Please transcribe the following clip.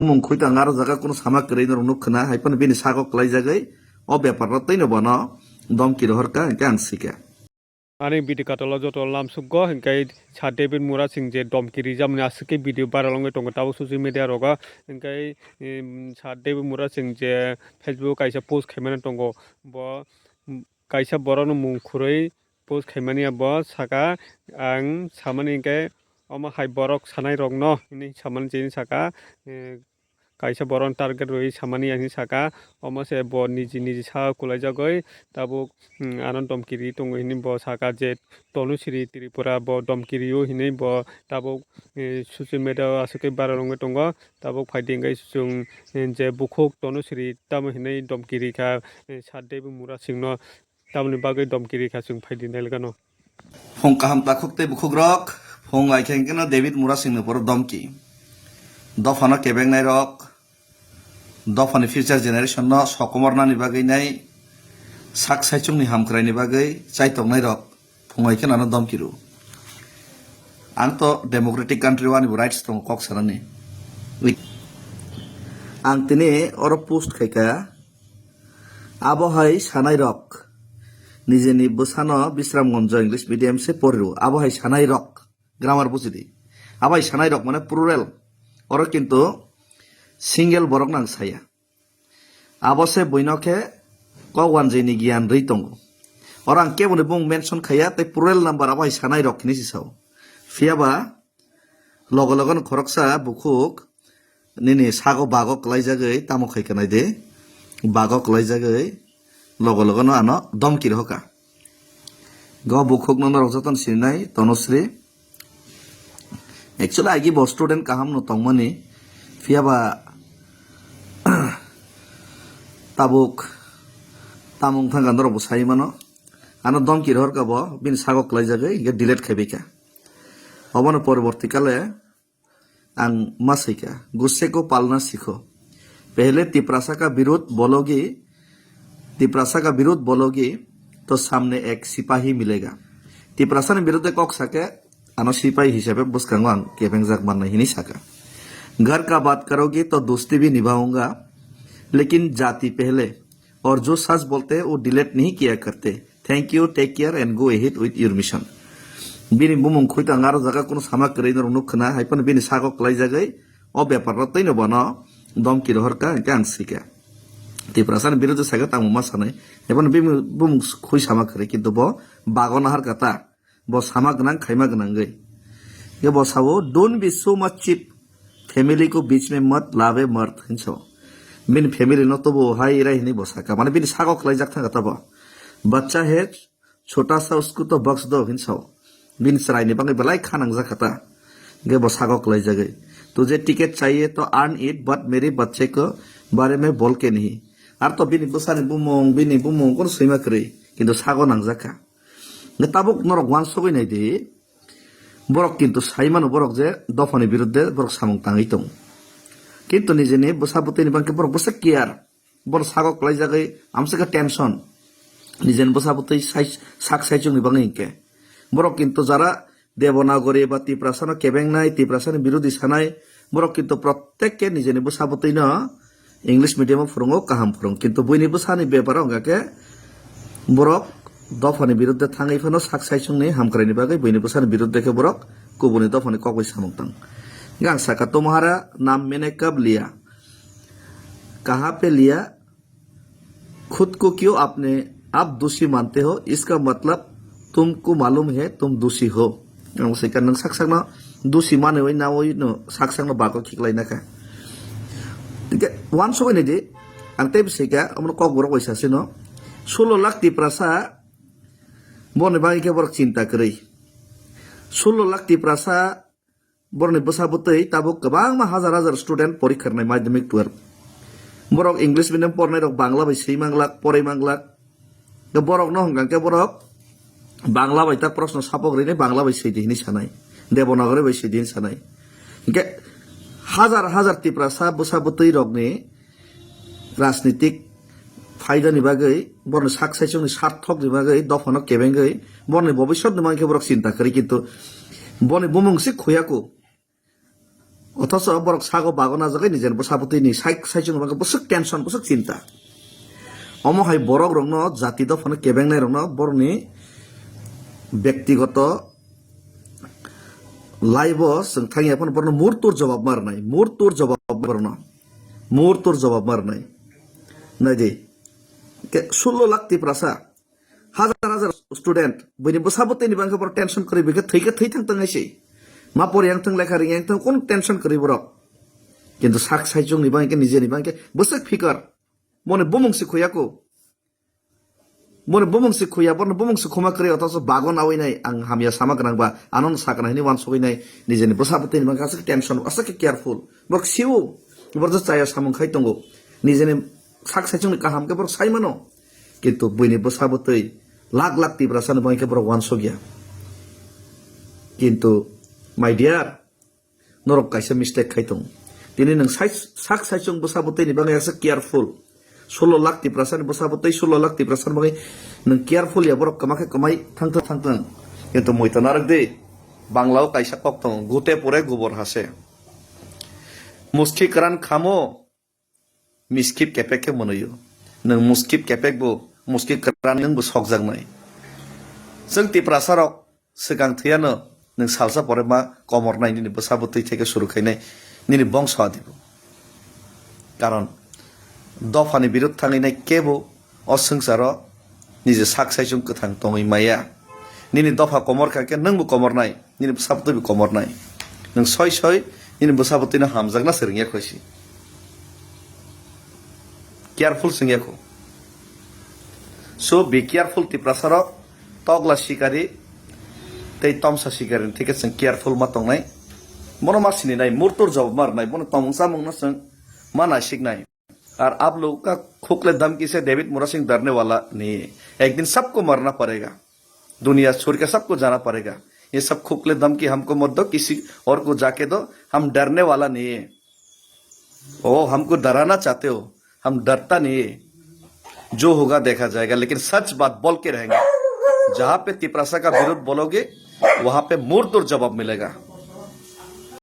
mungkhui ta ngaro jaga kono samak krei nor nukhna haipon bini sagok klai jagai o byapar rotei no bono dom ki rohorka ke ang sike ani bidi katalo joto lam suggo hinkai cha David Mura sing je domkiri jamni asike video baralonge tongo tabu social media roga hinkai cha David Mura sing je Facebook kaisa post khaimana tongo bo kaisa borono mungkhurei post khaimani bo saka ang samani hinkai oma hai borok sanai rogno ini samani jeni saka kaisa boron target roi samani ani saka oma se bo niji niji sa kulai jagoi tabu anon domkiri tongo hini bo saka je tonusiri Tripura bo domkiri o hini bo tabu social media asuke baralonge tongo tabu fighting gai sung je bukhok tonusiri tamu hini domkiri kha Saddebu Mura singno tamni bagai domkiri kha sung fighting nelgano phong kaham ta khokte bukhok rok phong ai khenkena David Mura sing no por domki dofano kebeng nai rok dofani future generation no sokomor nani bagai nai sak saichung ni hamkrai ni bagai chaitok nai rok phungai khena no domkiru ang to democratic country wani rights tong kok sarani ang tini oro post khaika abo hai sanai rok নিজেনি বসানো Bishramganj English medium সে পড়িরু আবহাই সানাই rock grammar বুঝিদি আবহাই সানাই rock মানে plural ওর কিন্তু single বরক নাং সায়া আবসে বইনকে কওয়ান jenny জ্ঞান রই দङ ওর আং কেবনে বুং mention খায়া তে প্লুরাল নাম্বার আবহাই সানাই রক কিনি সিসাও ফিয়াবা লগ লগন খরকসা বুকুক নিনি সাগো বাগক লাইজাগৈ তামো খাইকানাই দে বাগক লাইজাগৈ logo logo no ano domki hoka go bukhok no rojatan sinai Tanusri actually agi bo student kaham no tongmani fiaba tabuk tamung thanga ndoro busai mano ano domki horka bo bin sagok lai jagai ge delete khabika obono পরবর্তীকালে ang masika gusse ko palna sikho पहले तिपरासा का विरोध बोलोगे तिपरासा का विरोध बोलोगे तो सामने एक सिपाही मिलेगा तिपरासा ने विरोध कौक सके अनो सिपाही हिसाब बुसकांगो केपेंग जाक मारना ही नहीं सका घर का बात करोगे तो दोस्ती भी निभाऊंगा लेकिन जाति पहले और जो सच बोलते हैं वो डिलीट नहीं किया करते thank you take care and go ahead with your mission बिनी बुमुं खुइता ngaरो jaga kono samak krei nor nukhna haipon bini sagok lai jagai o byapar rotei no bono domki rohorka ang sike Tiprasa विरुद्ध saga तामु मासानाय एबन Bum खुइ सामा करे किन्तु बो बागन हार कथा बो सामा गनां खाइमा गनां गई ये बो सावो don't be so much chip family को बीच में मत लावे मर्द हिंसो बिन फैमिली न तो वो हाई रे हिनी बसाका माने बिन सागो खलाई जाक था कथा बो बच्चा है छोटा सा उसको तो बख्श दो हिंसो बिन सराय ने बांगे बलाई खानां जा कथा गे बो सागो खलाई जागे तुझे टिकट चाहिए तो अर्न इट बट मेरे बच्चे को बारे में बोल के नहीं আর তো বিনি বসানি বুমং কোন সইমা করে কিন্তু সাগো নাংজাকা তাবুক নরক ওয়ান সবই নাই দে বরক কিন্তু সাইমানো বরক যে দফানি বিরুদ্ধে বরক সামং তাঙাই দङ কিন্তু নিজেনি বসাবতনি বাংকে বরক বসে কেয়ার বর সাগো ক্লাই জাগাই আমসেকা টেনশন নিজেন বসাবতই সাক সাইচুংনি বাংইকে বরক কিন্তু যারা দেবনাগরী বা তিপ্রাসানো কেবেং নাই তিপ্রাসানি বিরোধী সানাই বরক কিন্তু প্রত্যেককে নিজেনি বসাবতই না इंग्लिश मीडियम फुरंगो काहाम फुरंग किंतु बयनिबो सानि बेपाराव गाके बरक दफानि विरुद्ध थाङै फनो साक साइसुंनि हामक्राइनि बागै बयनिबो सानि विरुद्ध के बरक कुबुनि दफानि कगै सामंतां गां साका तुम्हारा नाम मैंने कब लिया कहां पे लिया खुद को क्यों आपने आप दोषी मानते हो इसका मतलब तुमको मालूम है तुम दोषी हो सेका नों साकसांनो दोषी माने वइ ना वइ नो साकसांनो बाको खिखलाइना का wan so ini di ante bisika amno kok borok wisa sino 16 lakh tiprasa bone bangi ke borok cinta kerei 16 lakh tiprasa borne bosabutei tabuk gabang ma hazar student porikha nai madhyamik 12 borok english medium pornai rok bangla bai sei manglak porei manglak ge borok no honggang ke borok bangla bai ta proshno sapok rene bangla bai sei dihini sanai devanagari bai sei din sanai ke হাজার হাজার তিপ্রাসা বসাবতই রগনে রাজনীতিক ফায়দানি বাগৈ বর্ণ সাকসাইচংনি সার্থকনি বাগৈ দফানো কেবেঙ্গৈ বর্ণ ভবিষ্যৎ মানকে বরক চিন্তা করি কিন্তু বনে বুমংসি খয়াকো অথচ বরক সাগো বাগনা জায়গায় নিজের বসাপতিনি সাইচুং বাকে বসুক টেনশন বসুক চিন্তা অমহাই বরক রং জাতি দফানে কেবেংনাই রং বরনি ব্যক্তিগত লাইভ जों थाङि अपन बरनो मुहूर्तोर जवाब मारनाय मुहूर्तोर जवाब बरनो मुहूर्तोर जवाब मारनाय नायदि के 16 लाख तिप्रासा हाजार हाजार स्टुडेंट बनि बसाबतेनि बांके बर टेंशन करि बेके थैके थै थांतों आइसै मा परियां थों लेखा रियां थों कोन टेंशन करि बरक किन्तु साक साइजों नि बांके निजेनि बांके बसक फिकर मने बमंसि खोयाको मने बमंसि खोया बरनो बमंसि खोमा करि अथास बागन आविनाय आं हामिया सामा गनांबा आनन सागनायनि वान सगैनाय निजेनि बसाबतेनि बांके आसक टेंशन आसक केयारफुल बरक सिउ बरज चाया सामं खाइ दंगो निजेनि साक साइजों काहाम के बरक साइमानो किन्तु बयनि बसाबतै लाख लाख तिब्रासानो बांके बरक वान सगिया किन्तु माय डियार नरक काइसे मिस्टेक खाइ दं दिनै नों साक साइजों बसाबतैनि बांके आसक केयारफुल 16 लाख तिप्रासानि बसाबतै 16 लाख तिप्रासानि बांके नों केयारफुल या बरक कमाखे कमाय थांथों थांथों किन्तु मयता नारक दे बांलाव काइसा कक दं गुते परे गोबर हासे मुस्कि करान खामो मिस्किप केपेके मनयो नों मुस्किप केपेकबो मुस्कि करान नोंबो सकजांनाय जों तिप्रासाराव सिगां थैयानो नों सालसा परे मा कमरनाय निनि बसाबतै थेके सुरु खायनाय निनि बंश आदिबो कारण दफानि बिरुद्ध थाङैनाय केबो असंसार निजे साक साइजों गोथां दङै माया निनि दफा कमर खाके नोंबो कमरनाय निनि बसाबतैबो कमरनाय नों सय सय निनि बसाबतैनो हामजागना सोरङिया खोसि केयारफुल सोंयाखौ सो बी केयारफुल तिप्रासार तगला शिकारी तै तमसा शिकारी ठीक है केयारफुल मा तंनाय मनो मासिनि नाय मुर्तुर जवाब मारनाय मनो तमसा मंगना सं माना सिकनाय और आप लोगों का खोखले धमकी से डेविड मुरा सिंह डरने वाला नहीं है एक दिन सबको मरना पड़ेगा दुनिया छोड़ के सबको जाना पड़ेगा ये सब खोखले धमकी हमको मत दो किसी और को जाके दो हम डरने वाला नहीं है ओ हमको डराना चाहते हो हम डरता नहीं है जो होगा देखा जाएगा लेकिन सच बात बोल के रहेंगे जहां पे तिप्रासा का विरोध बोलोगे वहां पे मुर्तुर जवाब मिलेगा